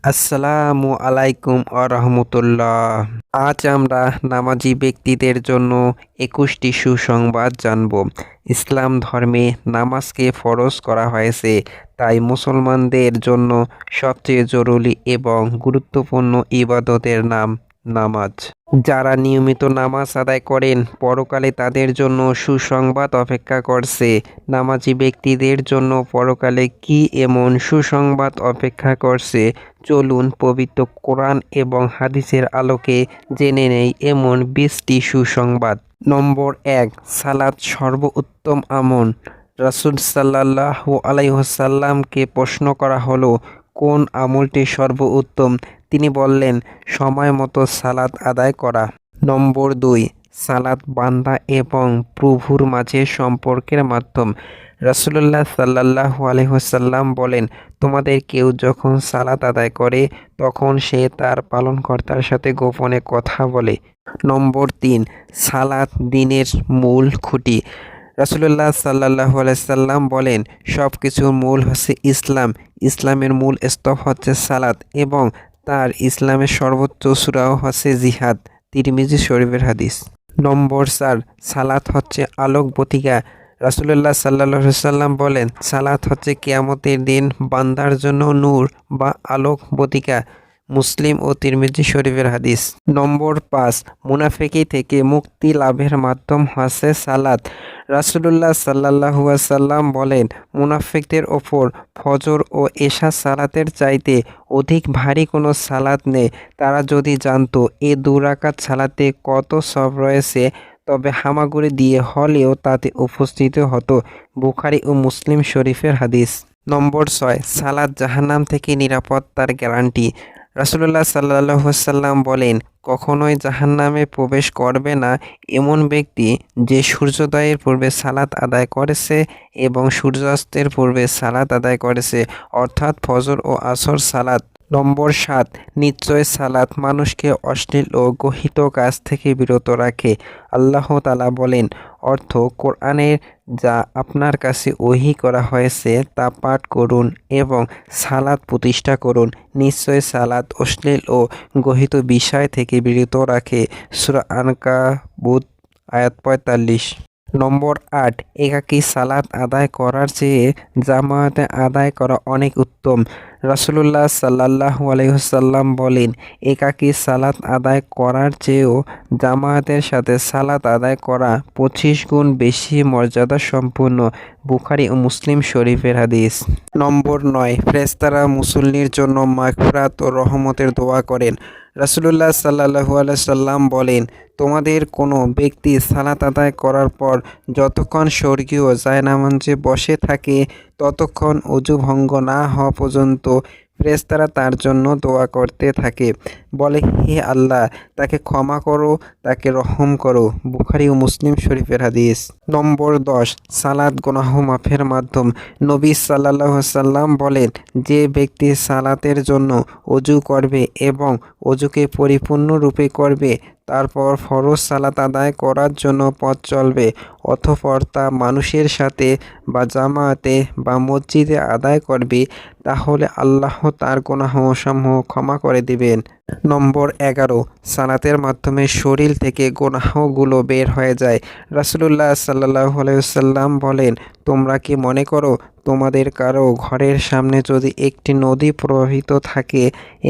আসসালামু আলাইকুম রহমতুল্লাহ। আজ আমরা নামাজি ব্যক্তিদের জন্য 21টি সুসংবাদ জানব। ইসলাম ধর্মে নামাজকে ফরজ করা হয়েছে, তাই মুসলমানদের জন্য সবচেয়ে জরুরি এবং গুরুত্বপূর্ণ ইবাদতের নাম নামাজ। যারা নিয়মিত নামাজ আদায় করেন, পরকালে তাদের জন্য সুসংবাদ অপেক্ষা করছে। নামাজি ব্যক্তিদের জন্য পরকালে কি এমন সুসংবাদ অপেক্ষা করছে, চলুন পবিত্র কোরআন এবং হাদিসের আলোকে জেনে নেই এমন 20টি সুসংবাদ। নম্বর 1, সালাত সর্বোত্তম আমল। রাসূল সাল্লাল্লাহু আলাইহি ওয়াসাল্লামকে প্রশ্ন করা হলো, কোন আমলটি সর্বোত্তম? তিনি বললেন, সময় মতো সালাত আদায় করা। নম্বর 2, সালাত বান্দা এবং প্রভুর মাঝে সম্পর্কের মাধ্যম। রাসূলুল্লাহ সাল্লাল্লাহু আলাইহি ওয়াসাল্লাম বলেন, তোমাদের কেউ যখন সালাত আদায় করে তখন সে তার পালনকর্তার সাথে গোপনে কথা বলে। নম্বর 3, সালাত দ্বীনের মূল খুঁটি। রাসূলুল্লাহ সাল্লাল্লাহু আলাইহি সাল্লাম বলেন, সব কিছুর মূল হচ্ছে ইসলাম। ইসলামের মূল স্তম্ভ হচ্ছে সালাত এবং তার ইসলামের সর্বোচ্চ সূরাও হচ্ছে জিহাদ। তিরমিজি শরীফের হাদিস। নম্বর 4, সালাত হচ্ছে আলোক বতিকা। রাসূলুল্লাহ সাল্লাল্লাহু আলাইহি সাল্লাম বলেন, সালাত হচ্ছে কিয়ামতের দিন বান্দার জন্য নূর বা আলোক বতিকা। মুসলিম ও তিরমিজি শরীফের হাদিস। নম্বর 5, মুনাফিকি থেকে মুক্তি লাভের মাধ্যম হচ্ছে সালাত। রাসূলুল্লাহ সাল্লাল্লাহু আলাইহি সাল্লাম বলেন, মুনাফিকদের ওপর ফজর ও এশা সালাতের চাইতে অধিক ভারী কোনো সালাত নেই। তারা যদি জানতো এ 2 রাকাত সালাতে কত সওয়াব রয়েছে, তবে হামাগুড়ি দিয়ে হলেও তাতে উপস্থিত হতো। বুখারী ও মুসলিম শরীফের হাদিস। নম্বর 6, সালাত জাহান্নাম থেকে নিরাপত্তার গ্যারান্টি। রাসূলুল্লাহ সাল্লাল্লাহু আলাইহি সাল্লাম বলেন, কখনোই জাহান্নামে প্রবেশ করবে না এমন ব্যক্তি যে সূর্যোদয়ের পূর্বে সালাত আদায় করেছে এবং সূর্যাস্তের পূর্বে সালাত আদায় করেছে, অর্থাৎ ফজর ও আসর সালাত। নম্বর 7, নিশ্চয় সালাত মানুষকে অশ্লীল ও গহিত কাজ থেকে বিরত রাখে। আল্লাহ তাআলা বলেন, অর্থ কোরআনের যা আপনার কাছে ওহী করা হয়েছে তা পাঠ করুন এবং সালাত প্রতিষ্ঠা করুন। নিশ্চয় সালাত অশ্লীল ও গহিত বিষয় থেকে বিরত রাখে। সূরা আনকাবুত আয়াত 45। নম্বর 8, একাকী সালাত আদায় করার চেয়ে জামায়াতে আদায় করা অনেক উত্তম। রাসূলুল্লাহ সাল্লাল্লাহু আলাইহি ওয়াসাল্লাম বলেন, একাকী সালাত আদায় করার চেয়েও জামায়াতের সাথে সালাত আদায় করা 25 গুণ বেশি মর্যাদা সম্পন্ন। বুখারী ও মুসলিম শরীফের হাদিস। নম্বর 9, ফেরেশতারা মুসল্লির জন্য মাগফিরাত ও রহমতের দোয়া করেন। রাসূলুল্লাহ সাল্লাল্লাহু আলাইহি সাল্লাম বলেন, তোমাদের কোনো ব্যক্তি সালাত আদায় করার পর যতক্ষণ স্বর্গীয় জায়নামাজে বসে থাকে ততক্ষণ ওযু ভঙ্গ না হওয়া পর্যন্ত ফেরেশতারা তার জন্য দোয়া করতে থাকে, বলে, হে আল্লাহ, তাকে ক্ষমা করো, তাকে রহম করো। বুখারী ও মুসলিম শরীফের হাদিস। নম্বর 10, সালাত গুনাহ মাফের মাধ্যম। নবী সাল্লাল্লাহু আলাইহি সাল্লাম বলেন, যে ব্যক্তি সালাতের জন্য ওযু করবে এবং ওযুকে পরিপূর্ণরূপে করবে, তারপর ফরজ সালাত আদায় করার জন্য পথ চলবে, অতঃপর তা মানুষের সাথে বা জামায়াতে বা মসজিদে আদায় করবে, তাহলে আল্লাহ তার গুনাহসমূহ ক্ষমা করে দিবেন। নম্বর 11, সালাতের মাধ্যমে শরীর থেকে গুনাহগুলো বের হয়ে যায়। রাসূলুল্লাহ সাল্লাল্লাহু আলাইহি ওয়াসাল্লাম বলেন, তোমরা কি মনে করো তোমাদের কারো ঘরের সামনে যদি একটি নদী প্রবাহিত থাকে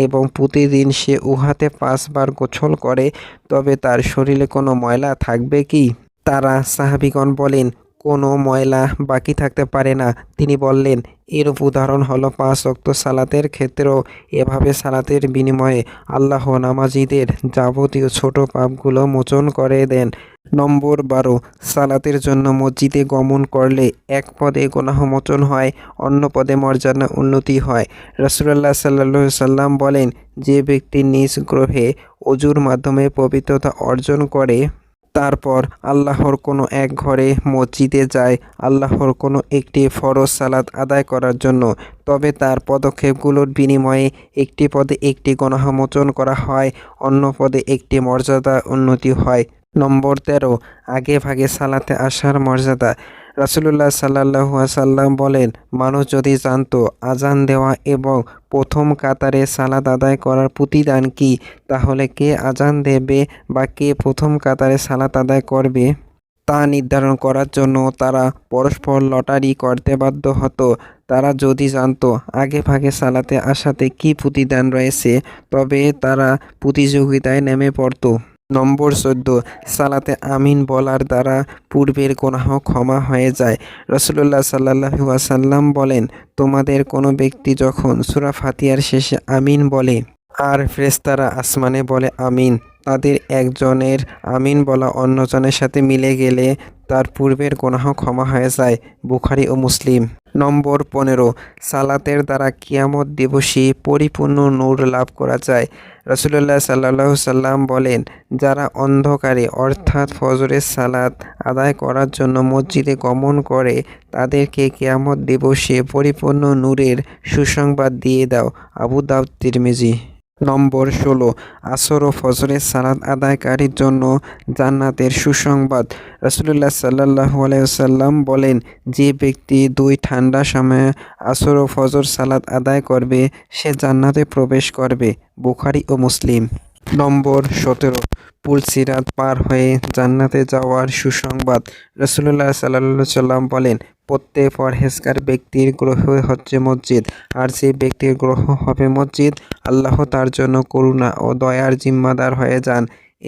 এবং প্রতিদিন সে উহাতে 5 বার গোসল করে, তবে তার শরীরে কোনো ময়লা থাকবে কি? তারা সাহাবীগণ বলেন, কোনো ময়লা বাকি থাকতে পারে না। তিনি বললেন, এরূপ উদাহরণ হলো 5 ওয়াক্ত সালাতের ক্ষেত্রেও এভাবে সালাতের বিনিময়ে আল্লাহ নামাজীদের যাবতীয় ছোট পাপগুলো মোচন করে দেন। নম্বর 12, সালাতের জন্য মসজিদে গমন করলে এক পদে গুনাহ মোচন হয়, অন্য পদে মর্যাদা উন্নতি হয়। রাসূলুল্লাহ সাল্লাল্লাহু আলাইহি সাল্লাম বলেন, যে ব্যক্তি নিজ গৃহে ওযুর মাধ্যমে পবিত্রতা অর্জন করে, তারপর আল্লাহর কোনো এক ঘরে মসজিদে যায় আল্লাহর কোনো একটি ফরজ সালাত আদায় করার জন্য, তবে তার পদক্ষেপগুলোর বিনিময়ে একটি পদে একটি গুনাহ মোচন করা হয়, অন্য পদে একটি মর্যাদা উন্নতি হয়। নম্বর 13, আগে ভাগে সালাতে আসার মর্যাদা। রাসূলুল্লাহ সাল্লাল্লাহু আলাইহি ওয়াসাল্লাম বলেন, মানুষ যদি জানতো আজান দেওয়া এবং প্রথম কাতারে সালাত আদায় করার প্রতিদান কি, তাহলে কে আজান দেবে বা কে প্রথম কাতারে সালাত আদায় করবে তা নির্ধারণ করার জন্য তারা পরস্পর লটারি করতে বাধ্য হতো। তারা যদি জানতো আগেভাগে সালাতে আসাতে কী প্রতিদান রয়েছে, তবে তারা প্রতিযোগিতায় নেমে পড়তো। নম্বর 14, সালাতে আমিন বলার দ্বারা পূর্বের গুনাহ ক্ষমা হয়ে যায়। রাসূলুল্লাহ সাল্লাল্লাহু আলাইহি ওয়াসাল্লাম বলেন, তোমাদের কোনো ব্যক্তি যখন সূরা ফাতিহার শেষে আমিন বলে আর ফেরেশতারা আসমানে বলে আমিন, তাদের একজনের আমিন বলা অন্যজনের সাথে মিলে গেলে তার পূর্বের গুনাহ ক্ষমা হয়ে যায়। বুখারী ও মুসলিম। নম্বর 15, সালাতের দ্বারা কিয়ামত দিবসে পরিপূর্ণ নূর লাভ করা যায়। রাসূলুল্লাহ সাল্লাল্লাহু সাল্লাম বলেন, যারা অন্ধকারে অর্থাৎ ফজরের সালাত আদায় করার জন্য মসজিদে গমন করে তাদেরকে কিয়ামত দিবসে পরিপূর্ণ নূরের সুসংবাদ দিয়ে দাও। আবু দাউদ, তিরমিজি। নম্বর 16, আসর ও ফজরের সালাত আদায়কারীর জন্য জান্নাতের সুসংবাদ। রাসূলুল্লাহ সাল্লাল্লাহু আলাইহি ওয়াসাল্লাম বলেন, যে ব্যক্তি দুই ঠান্ডা সময়ে আসর ও ফজর সালাত আদায় করবে সে জান্নাতে প্রবেশ করবে। বুখারী ও মুসলিম। নম্বর 17, পুলসিরাত পার হয়ে জান্নাতে যাওয়ার সুসংবাদ। রাসূলুল্লাহ সাল্লাল্লাহু আলাইহি ওয়াসাল্লাম বলেন, প্রত্যেক পরহেজগার ব্যক্তির গ্রহ হচ্ছে মসজিদ, আর যে ব্যক্তির গ্রহ হবে মসজিদ, আল্লাহ তার জন্য করুণা ও দয়ার জিম্মাদার হয়ে যান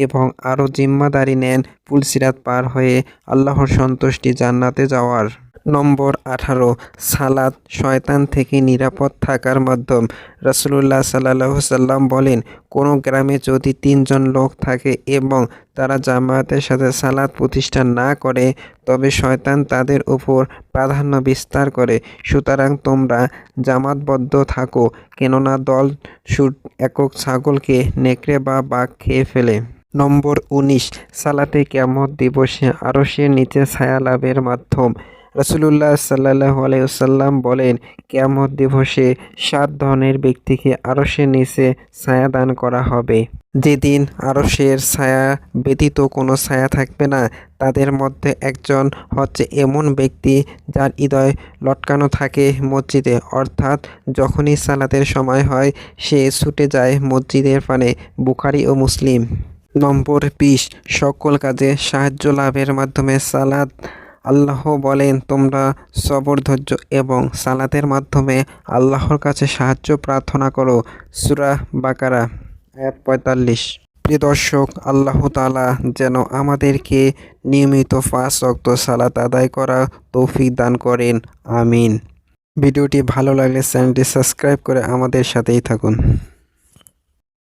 এবং আরও জিম্মাদারি নেন পুলসিরাত পার হয়ে আল্লাহর সন্তুষ্টি জান্নাতে যাওয়ার। নম্বর 18, সালাত শয়তান থেকে নিরাপদ থাকার মাধ্যম। রাসূলুল্লাহ সাল্লাল্লাহু সাল্লাম বলেন, কোনো গ্রামে যদি 3 জন লোক থাকে এবং তারা জামায়াতের সাথে সালাত প্রতিষ্ঠা না করে, তবে শয়তান তাদের উপর প্রাধান্য বিস্তার করে। সুতরাং তোমরা জামাতবদ্ধ থাকো, কেননা দল ছুট একক ছাগলকে নেকড়ে বা বাঘ খেয়ে ফেলে। নম্বর 19, সালাতে কিয়ামত দিবসে আরশের নিচে ছায়া লাভের মাধ্যম। রাসূলুল্লাহ সাল্লাল্লাহু আলাইহি ওয়াসাল্লাম বলেন, কিয়ামত দিবসে 7 ধরনের ব্যক্তিকে আরশের নিচে ছায়া দান করা হবে। যেদিন আরশের ছায়া ব্যতীত কোনো ছায়া থাকবে না, তাদের মধ্যে একজন হচ্ছে এমন ব্যক্তি যার হৃদয় লটকানো থাকে মসজিদে, অর্থাৎ যখনই সালাতের সময় হয় সে ছুটে যায় মসজিদের পানে। বুখারী ও মুসলিম। নম্বর 20, সকল কাজে সাহায্য লাভের মাধ্যমে সালাত। আল্লাহ বলেন, তোমরা সবর, ধৈর্য এবং সালাতের মাধ্যমে আল্লাহর কাছে সাহায্য প্রার্থনা করো। সূরা বাকারা, আয়াত 45। প্রিয় দর্শক, আল্লাহ তাআলা যেন আমাদেরকে নিয়মিত 5 ওয়াক্ত সালাত আদায় করা তৌফিক দান করেন। আমিন। ভিডিওটি ভালো লাগলে চ্যানেলটি সাবস্ক্রাইব করে আমাদের সাথেই থাকুন।